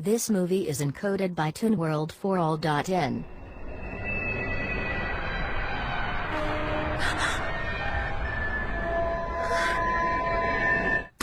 This movie is encoded by ToonWorld4All.in.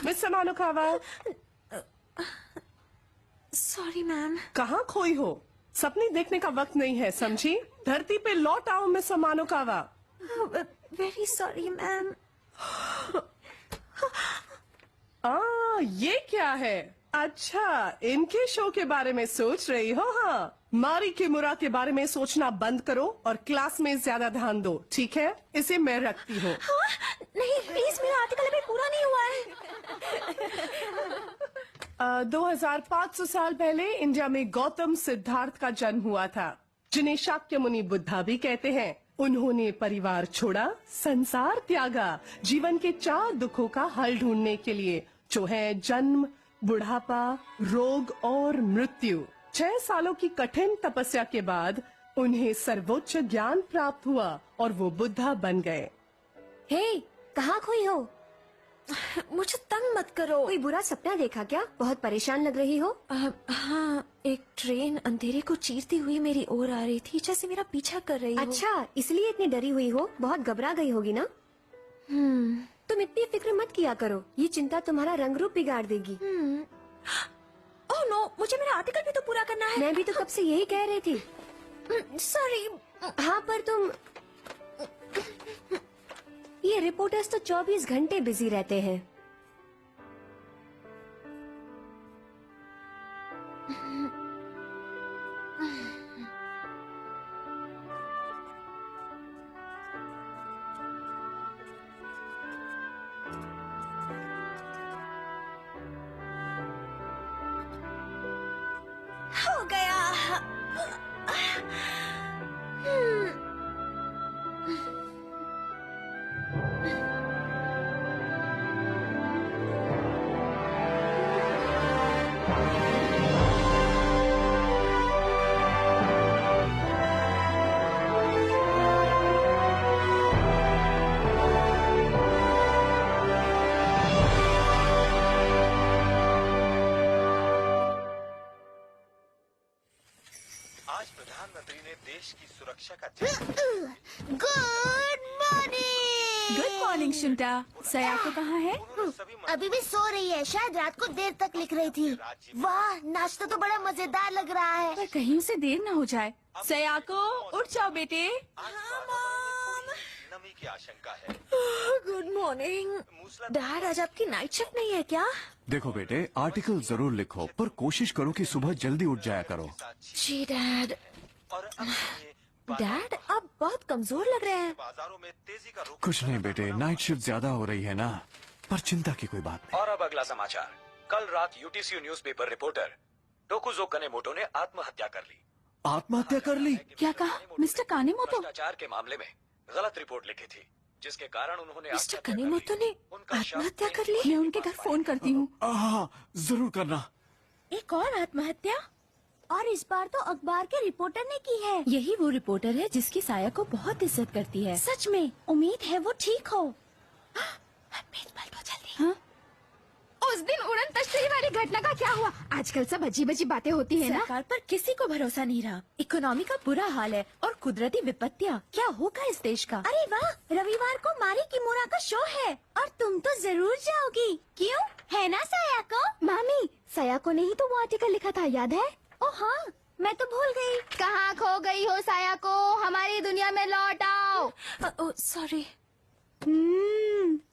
Miss Samanukawa, sorry ma'am. कहाँ खोई हो? सपने देखने का वक्त नहीं है, समझी? धरती पे लौट आओ miss Samanukawa. Very sorry ma'am. ये क्या है? अच्छा, इनके शो के बारे में सोच रही हो? हाँ, मारी किमुरा के बारे में सोचना बंद करो और क्लास में ज्यादा ध्यान दो, ठीक है? इसे मैं रखती हूँ। हाँ? नहीं प्लीज, मेरा आर्टिकल अभी पूरा नहीं हुआ है। 2500 साल पहले इंडिया में गौतम सिद्धार्थ का जन्म हुआ था, जिन्हें शाक्य मुनि बुद्धा भी कहते हैं। उन्होंने परिवार छोड़ा, संसार त्यागा, जीवन के 4 दुखों का हल ढूंढने के लिए, जो है जन्म, बुढ़ापा, रोग और मृत्यु। 6 सालों की कठिन तपस्या के बाद उन्हें सर्वोच्च ज्ञान प्राप्त हुआ और वो बुद्धा बन गए। हे, कहाँ खोई हो? मुझे तंग मत करो। कोई बुरा सपना देखा क्या? बहुत परेशान लग रही हो। हाँ, एक ट्रेन अंधेरे को चीरती हुई मेरी ओर आ रही थी, जैसे मेरा पीछा कर रही हो। अच्छा, इसलिए इतनी डरी हुई हो? बहुत घबरा गई होगी ना? तुम इतनी फिक्र मत किया करो, ये चिंता तुम्हारा रंग रूप बिगाड़ देगी। ओह नो, मुझे मेरा आर्टिकल भी तो पूरा करना है। मैं भी तो कब से यही कह रही थी। सॉरी। हाँ, पर तुम ये रिपोर्टर्स तो 24 घंटे बिजी रहते हैं। हो गया। आज प्रधानमंत्री ने देश की सुरक्षा का good morning. Good morning Shunta. Sayako कहाँ है? अभी भी सो रही है, शायद रात को देर तक लिख रही थी। वाह, नाश्ता तो बड़ा मजेदार लग रहा है। पर कहीं उसे देर न हो जाए। सयाको, उठ जाओ बेटे। नमी की आशंका है। गुड मॉर्निंग डैड, आज आपकी नाइट शिफ्ट नहीं है क्या? देखो बेटे, आर्टिकल जरूर लिखो, पर कोशिश करो कि सुबह जल्दी उठ जाया करो। जी डैड। और अब डैड, आप बहुत कमजोर लग रहे हैं। बाजारों में तेजी का रुख। कुछ नहीं बेटे, नाइट शिफ्ट ज्यादा हो रही है ना, पर चिंता की कोई बात नहीं। और अब अगला समाचार। कल रात यूटीसी न्यूज़पेपर रिपोर्टर टोकुजो कनेमोटो ने आत्महत्या कर ली। आत्महत्या कर ली? क्या कहा मिस्टर कानेमोटो? भ्रष्टाचार के मामले में गलत रिपोर्ट लिखी थी, जिसके कारण उन्होंने मिस्टर आत्महत्या कर ली। कनेमोटो ने उनका शव आत्महत्या कर ली? मैं उनके घर फोन करती हूँ। हाँ, जरूर करना। एक और आत्महत्या? और इस बार तो अखबार के रिपोर्टर ने की है। यही वो रिपोर्टर है जिसकी साया को बहुत इज्जत करती है। सच में, उम्मीद है वो ठीक हो। हाँ? उस दिन उड़न तश्तरी वाली घटना का क्या हुआ? आजकल सब अजीब अजीब बातें होती है ना। सरकार पर किसी को भरोसा नहीं रहा। इकोनॉमी का बुरा हाल है और कुदरती विपत्तियाँ। क्या होगा इस देश का? अरे वाह, रविवार को मारी किमुरा का शो है और तुम तो जरूर जाओगी, क्यों? है ना सयाको? मामी, सयाको ने ही तो वो आर्टिकल लिखा था, याद है? ओ हाँ, मैं तो भूल गई। कहाँ खो गई हो सयाको? हमारी दुनिया में लौट आओ। सॉरी।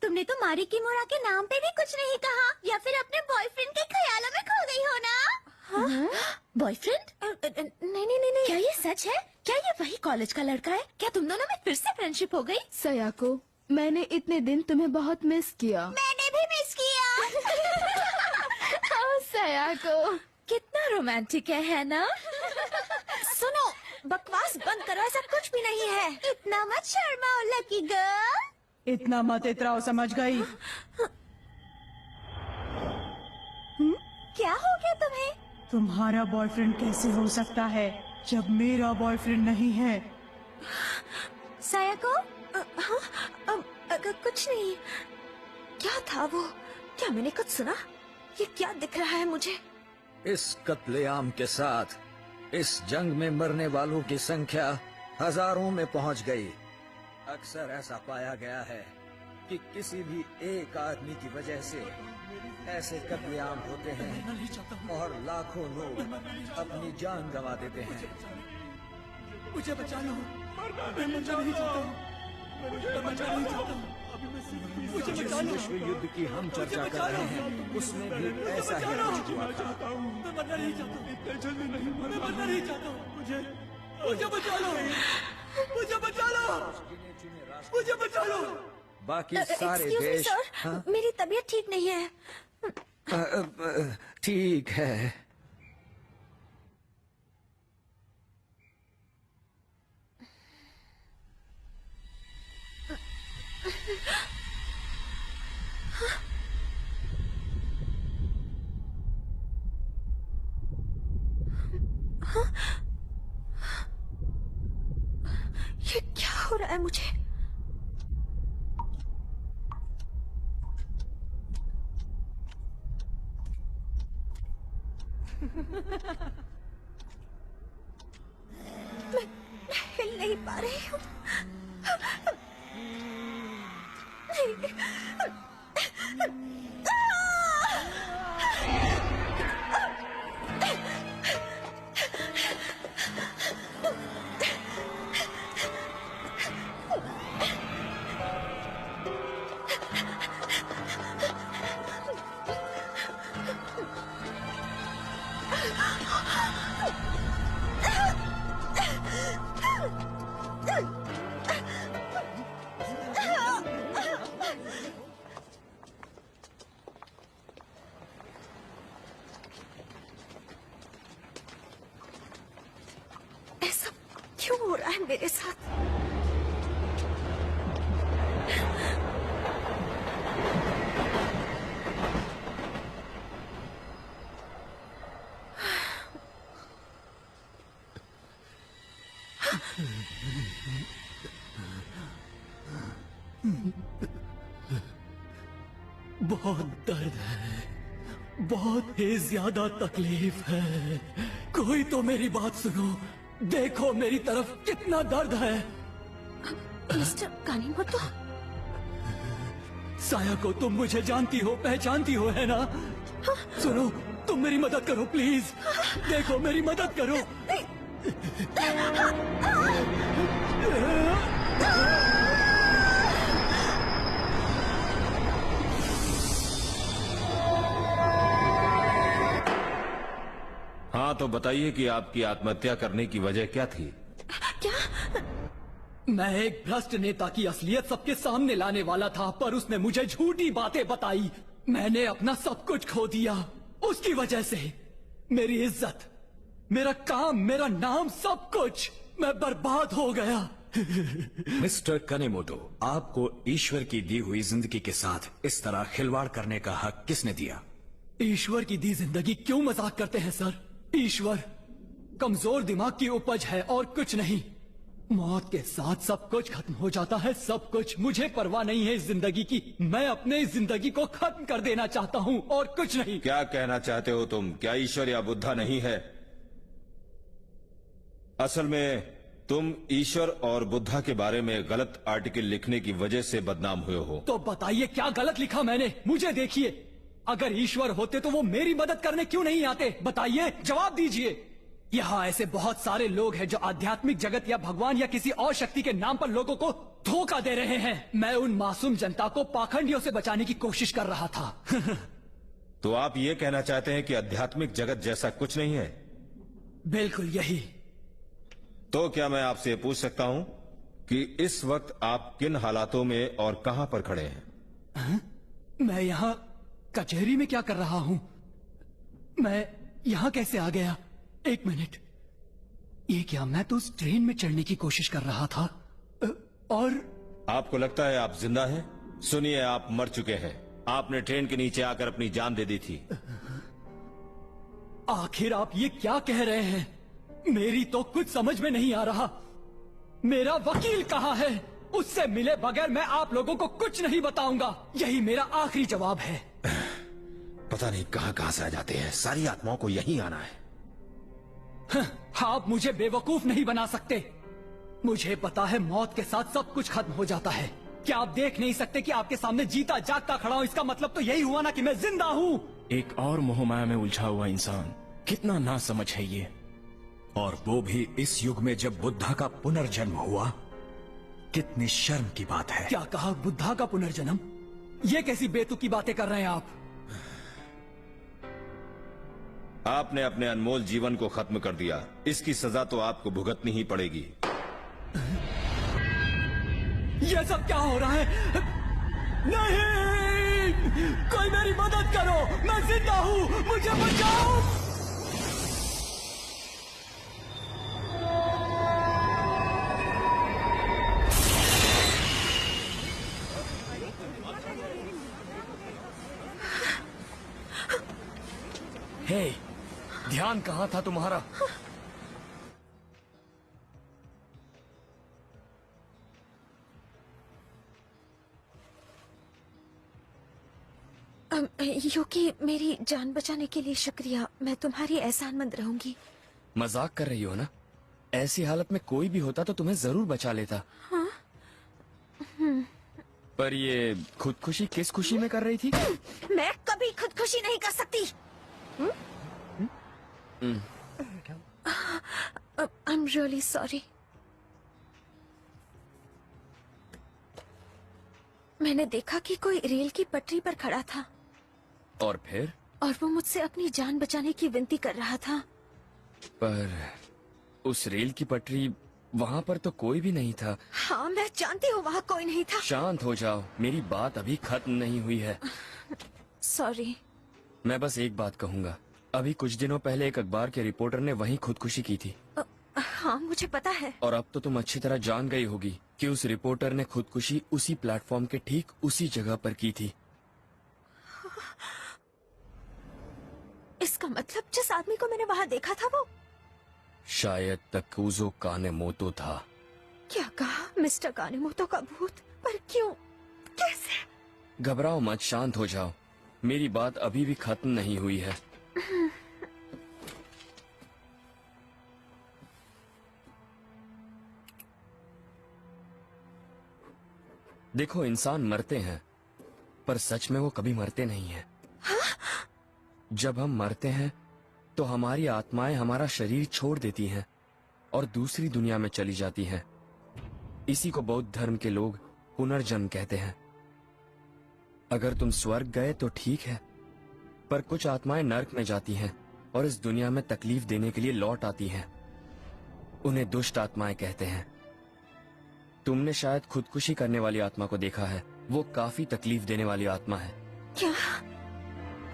तुमने तो मारी किमुरा के नाम पे भी कुछ नहीं कहा, या फिर अपने बॉयफ्रेंड के ख्यालों में खो गई हो ना? बॉयफ्रेंड? नहीं नहीं नहीं। क्या ये सच है? क्या ये वही कॉलेज का लड़का है? क्या तुम दोनों में फिर से फ्रेंडशिप हो गई? सयाको, मैंने इतने दिन तुम्हें बहुत मिस किया। मैंने भी मिस किया। सयाको, कितना रोमांटिक है ना? सुनो, बकवास बंद करो, ऐसा कुछ भी नहीं है। इतना मत शर्माओ लकी गर्ल। इतना मत इतराओ, समझ गई? क्या हो गया तुम्हें? तुम्हारा बॉयफ्रेंड कैसे हो सकता है जब मेरा बॉयफ्रेंड नहीं है? सयाको, कुछ नहीं। क्या था वो? क्या मैंने कुछ सुना? ये क्या दिख रहा है मुझे? इस कत्लेआम के साथ इस जंग में मरने वालों की संख्या हजारों में पहुंच गई। अक्सर ऐसा पाया गया है कि किसी भी एक आदमी की वजह से ऐसे कत्लेआम होते हैं और लाखों लोग अपनी जान गंवा देते हैं। मुझे बचा लो, मैं मरना नहीं चाहता हूँ, मैं मरना नहीं चाहता हूँ। मुझे बचा लो। विश्व युद्ध की हम चर्चा कर रहे हैं, उसमें भी ऐसा ही कुछ हुआ था। मैं मरना नहीं चाहता हूँ, इतने जल्दी नहीं, मैं मरना नहीं चाहता हूँ। मुझे बचा लो, मुझे बचा लो, मुझे बचा लो। बाकी सारे Excuse me, देश sir, हाँ? मेरी तबीयत ठीक नहीं है। ठीक है। ये क्या हो रहा है मुझे? मैं हिल नहीं पा रही हूँ। ऐसा क्यों हो रहा है मेरे साथ? बहुत दर्द है, बहुत ही ज्यादा तकलीफ है। कोई तो मेरी बात सुनो, देखो मेरी तरफ कितना दर्द है। मिस्टर कानीमोटो, साया को तुम मुझे जानती हो, पहचानती हो, है ना? सुनो, तुम मेरी मदद करो प्लीज। देखो मेरी मदद करो। हाँ तो बताइए कि आपकी आत्महत्या करने की वजह क्या थी? क्या? मैं एक भ्रष्ट नेता की असलियत सबके सामने लाने वाला था, पर उसने मुझे झूठी बातें बताई। मैंने अपना सब कुछ खो दिया उसकी वजह से। मेरी इज्जत, मेरा काम, मेरा नाम, सब कुछ मैं बर्बाद हो गया। मिस्टर कनेमोटो, आपको ईश्वर की दी हुई जिंदगी के साथ इस तरह खिलवाड़ करने का हक किसने दिया? ईश्वर की दी जिंदगी क्यों मजाक करते हैं सर? ईश्वर कमजोर दिमाग की उपज है और कुछ नहीं। मौत के साथ सब कुछ खत्म हो जाता है, सब कुछ। मुझे परवाह नहीं है इस जिंदगी की। मैं अपने इस जिंदगी को खत्म कर देना चाहता हूँ और कुछ नहीं। क्या कहना चाहते हो तुम? क्या ईश्वर या बुद्धा नहीं है? असल में तुम ईश्वर और बुद्धा के बारे में गलत आर्टिकल लिखने की वजह से बदनाम हुए हो। तो बताइए क्या गलत लिखा मैंने? मुझे देखिए, अगर ईश्वर होते तो वो मेरी मदद करने क्यों नहीं आते? बताइए, जवाब दीजिए। यहाँ ऐसे बहुत सारे लोग हैं जो आध्यात्मिक जगत या भगवान या किसी और शक्ति के नाम पर लोगों को धोखा दे रहे हैं। मैं उन मासूम जनता को पाखंडियों से बचाने की कोशिश कर रहा था। तो आप ये कहना चाहते हैं कि आध्यात्मिक जगत जैसा कुछ नहीं है? बिल्कुल यही। तो क्या मैं आपसे ये पूछ सकता हूं कि इस वक्त आप किन हालातों में और कहां पर खड़े हैं? मैं यहाँ कचहरी में क्या कर रहा हूँ? मैं यहाँ कैसे आ गया? एक मिनट, ये क्या? मैं तो उस ट्रेन में चढ़ने की कोशिश कर रहा था और आपको लगता है आप जिंदा हैं? सुनिए, आप मर चुके हैं। आपने ट्रेन के नीचे आकर अपनी जान दे दी थी। आखिर आप ये क्या कह रहे हैं? मेरी तो कुछ समझ में नहीं आ रहा। मेरा वकील कहाँ है? उससे मिले बगैर मैं आप लोगों को कुछ नहीं बताऊंगा। यही मेरा आखिरी जवाब है। पता नहीं कहां कहां से आ जाते हैं। सारी आत्माओं को यहीं आना है। आप मुझे बेवकूफ नहीं बना सकते। मुझे पता है मौत के साथ सब कुछ खत्म हो जाता है। क्या आप देख नहीं सकते कि आपके सामने जीता जागता खड़ा हूं? इसका मतलब तो यही हुआ ना कि मैं जिंदा हूं। एक और मोहमाया में उलझा हुआ इंसान, कितना ना समझ है ये। और वो भी इस युग में जब बुद्धा का पुनर्जन्म हुआ। कितनी शर्म की बात है। क्या कहा? बुद्धा का पुनर्जन्म? ये कैसी बेतुकी बातें कर रहे हैं आप? आपने अपने अनमोल जीवन को खत्म कर दिया। इसकी सजा तो आपको भुगतनी ही पड़ेगी। ये सब क्या हो रहा है? नहीं! कोई मेरी मदद करो, मैं जिंदा हूं, मुझे बचाओ। हे, ध्यान कहाँ था तुम्हारा? युकी, मेरी जान बचाने के लिए शुक्रिया। मैं तुम्हारी एहसानमंद रहूंगी। मजाक कर रही हो ना? ऐसी हालत में कोई भी होता तो तुम्हें जरूर बचा लेता। हाँ? पर ये खुदकुशी किस खुशी में कर रही थी? मैं कभी खुदकुशी नहीं कर सकती। I'm really sorry. मैंने देखा कि कोई रेल की पटरी पर खड़ा था। और फिर? और वो मुझसे अपनी जान बचाने की विनती कर रहा था। पर उस रेल की पटरी, वहाँ पर तो कोई भी नहीं था। हाँ, मैं जानती हूँ वहाँ कोई नहीं था। शांत हो जाओ, मेरी बात अभी खत्म नहीं हुई है। सॉरी। मैं बस एक बात कहूँगा। अभी कुछ दिनों पहले एक अखबार के रिपोर्टर ने वहीं खुदकुशी की थी। हाँ, मुझे पता है। और अब तो तुम अच्छी तरह जान गई होगी कि उस रिपोर्टर ने खुदकुशी उसी प्लेटफॉर्म के ठीक उसी जगह पर की थी। इसका मतलब जिस आदमी को मैंने वहाँ देखा था वो शायद तकुजो कानेमोतो था। क्या कहा? मिस्टर कानेमोतो का भूत? पर क्यों? कैसे? घबराओ मत, शांत हो जाओ। मेरी बात अभी भी खत्म नहीं हुई है। देखो, इंसान मरते हैं, पर सच में वो कभी मरते नहीं हैं। जब हम मरते हैं तो हमारी आत्माएं हमारा शरीर छोड़ देती हैं और दूसरी दुनिया में चली जाती हैं। इसी को बौद्ध धर्म के लोग पुनर्जन्म कहते हैं। अगर तुम स्वर्ग गए तो ठीक है, पर कुछ आत्माएं नर्क में जाती हैं और इस दुनिया में तकलीफ देने के लिए लौट आती हैं। उन्हें दुष्ट आत्माएं कहते हैं। तुमने शायद खुदकुशी करने वाली आत्मा को देखा है। वो काफी तकलीफ देने वाली आत्मा है। क्या?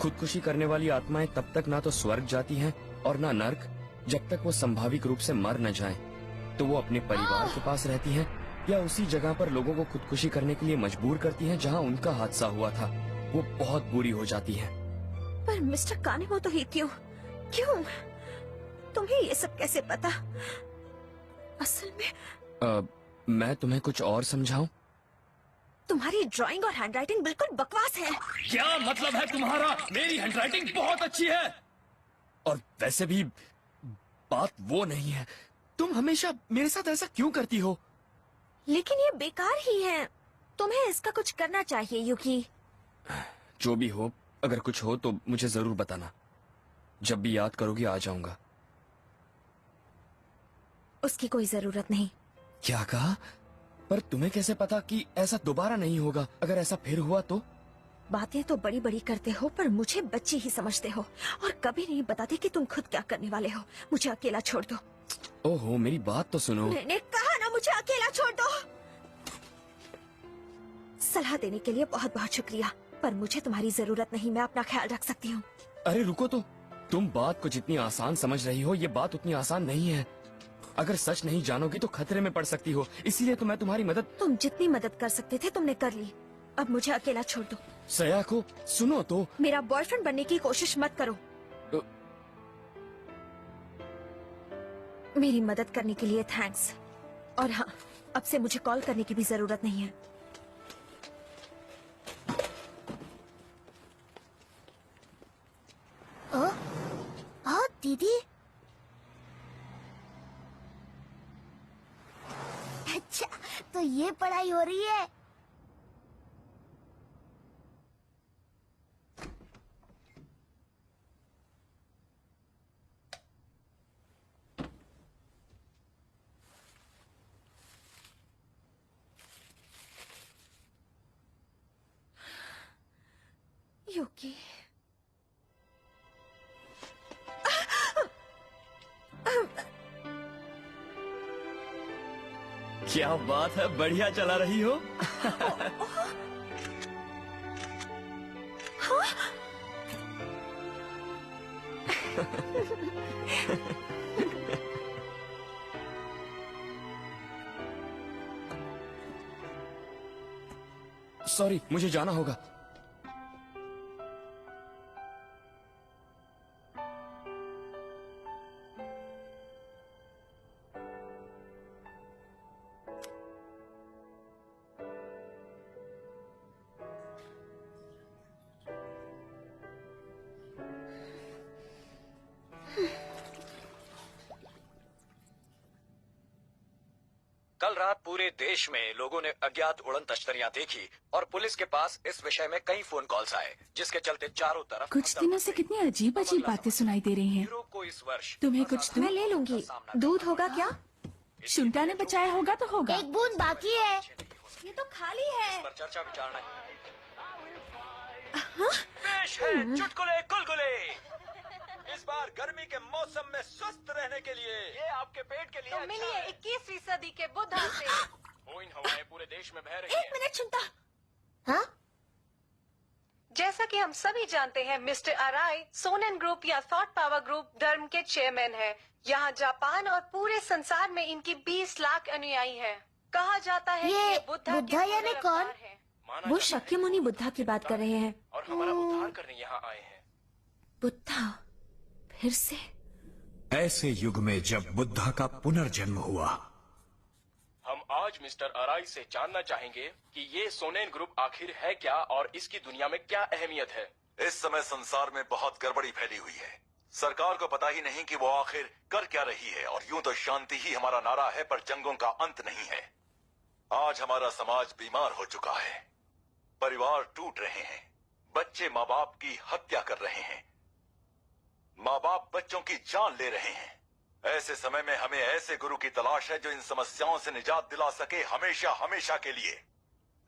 खुदकुशी करने वाली आत्माएं तब तक ना तो स्वर्ग जाती हैं और ना नर्क, जब तक वो संभाविक रूप से मर न जाएं। तो वो अपने परिवार के पास रहती हैं या उसी जगह पर लोगों को खुदकुशी करने के लिए मजबूर करती हैं जहां उनका हादसा हुआ था। वो बहुत बुरी हो जाती हैं। पर मिस्टर कानेमोतो ही क्यों? क्यों? तुम्हें ये सब कैसे पता? असल में मैं तुम्हें कुछ और समझाऊं? तुम्हारी ड्राइंग और हैंडराइटिंग बिल्कुल बकवास है। क्या मतलब है तुम्हारा? मेरी हैंडराइटिंग बहुत अच्छी है। और वैसे भी बात वो नहीं है। तुम हमेशा मेरे साथ ऐसा क्यों करती हो? लेकिन ये बेकार ही है। तुम्हें इसका कुछ करना चाहिए युकी। जो भी हो, अगर कुछ हो तो मुझे जरूर बताना। जब भी याद करोगी आ जाऊंगा। उसकी कोई जरूरत नहीं। क्या कहा? पर तुम्हें कैसे पता कि ऐसा दोबारा नहीं होगा? अगर ऐसा फिर हुआ तो? बातें तो बड़ी बड़ी करते हो, पर मुझे बच्ची ही समझते हो और कभी नहीं बताते कि तुम खुद क्या करने वाले हो। मुझे अकेला छोड़ दो। ओहो, मेरी बात तो सुनो। मैंने कहा ना, मुझे अकेला छोड़ दो। सलाह देने के लिए बहुत बहुत शुक्रिया, पर मुझे तुम्हारी जरूरत नहीं। मैं अपना ख्याल रख सकती हूँ। अरे रुको तो। तुम बात को जितनी आसान समझ रही हो, ये बात उतनी आसान नहीं है। अगर सच नहीं जानोगी तो खतरे में पड़ सकती हो। इसीलिए तो मैं तुम्हारी मदद। तुम जितनी मदद कर सकते थे तुमने कर ली। अब मुझे अकेला छोड़ दो। सयाको, सुनो तो। मेरा बॉयफ्रेंड बनने की कोशिश मत करो। मेरी मदद करने के लिए थैंक्स। और हाँ, अब से मुझे कॉल करने की भी जरूरत नहीं है। तो ये पढ़ाई हो रही है। युकी, क्या बात है, बढ़िया चला रही हो। सॉरी, मुझे जाना होगा। कल रात पूरे देश में लोगों ने अज्ञात उड़न तश्तरियां देखी और पुलिस के पास इस विषय में कई फोन कॉल्स आए, जिसके चलते चारों तरफ कुछ दिनों से कितनी अजीब अजीब बातें सुनाई दे रही हैं। को इस वर्ष तुम्हें कुछ मैं ले लूंगी। दूध होगा क्या? शुंटा ने बचाया होगा तो होगा। एक बूंद बाकी है। ये तो खाली है। पर चर्चा विचारना पेश है चुटकुले गुलगुले। इस बार गर्मी के मौसम में स्वस्थ रहने के लिए ये आपके पेट के लिए तो मिलिए 21वीं सदी के बुद्धा से। बोइंग हवाएं पूरे देश में बह रही हैं। एक मिनट सुनता। हाँ? जैसा कि हम सभी जानते हैं, मिस्टर अराई सोनेन ग्रुप या थॉट पावर ग्रुप धर्म के चेयरमैन हैं। यहाँ जापान और पूरे संसार में इनकी 20 लाख अनुयायी हैं। कहा जाता है ये कि बुद्धा बुद्धा यानी कौन? वो शाक्यमुनि बुद्धा की बात कर रहे हैं। और हमारा उद्धार करने यहाँ आए हैं। बुद्धा फिर से? ऐसे युग में जब बुद्धा का पुनर्जन्म हुआ, हम आज मिस्टर अराई से जानना चाहेंगे कि ये सोनेन ग्रुप आखिर है क्या और इसकी दुनिया में क्या अहमियत है। इस समय संसार में बहुत गड़बड़ी फैली हुई है। सरकार को पता ही नहीं कि वो आखिर कर क्या रही है, और यूं तो शांति ही हमारा नारा है, पर जंगों का अंत नहीं है। आज हमारा समाज बीमार हो चुका है, परिवार टूट रहे हैं, बच्चे माँ बाप की हत्या कर रहे हैं, माँ बाप बच्चों की जान ले रहे हैं। ऐसे समय में हमें ऐसे गुरु की तलाश है जो इन समस्याओं से निजात दिला सके, हमेशा हमेशा के लिए।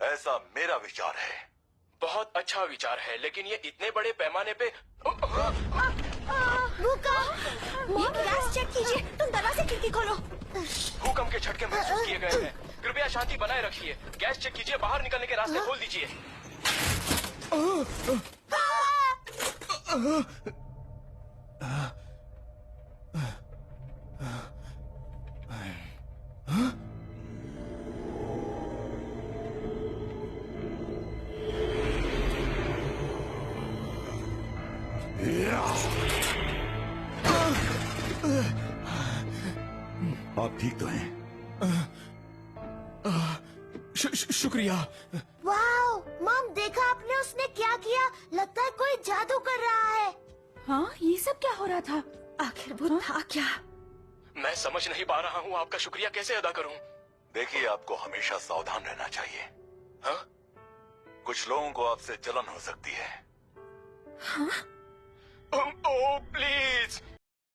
ऐसा मेरा विचार है। बहुत अच्छा विचार है, लेकिन ये इतने बड़े पैमाने पे मॉम, गैस चेक कीजिए। तुम दरवाजे खिड़की खोलो। भूकंप के झटके महसूस किए गए हैं। कृपया शांति बनाए रखिए। गैस चेक कीजिए, बाहर निकलने के रास्ते खोल दीजिए। आप ठीक तो हैं? शुक्रिया। वाओ, मॉम देखा आपने उसने क्या किया? लगता है कोई जादू कर रहा है। हाँ, ये सब क्या हो रहा था? आखिर वो था क्या? मैं समझ नहीं पा रहा हूँ, आपका शुक्रिया कैसे अदा करूँ? देखिए, आपको हमेशा सावधान रहना चाहिए। हाँ? कुछ लोगों को आपसे जलन हो सकती है। हाँ? Oh please,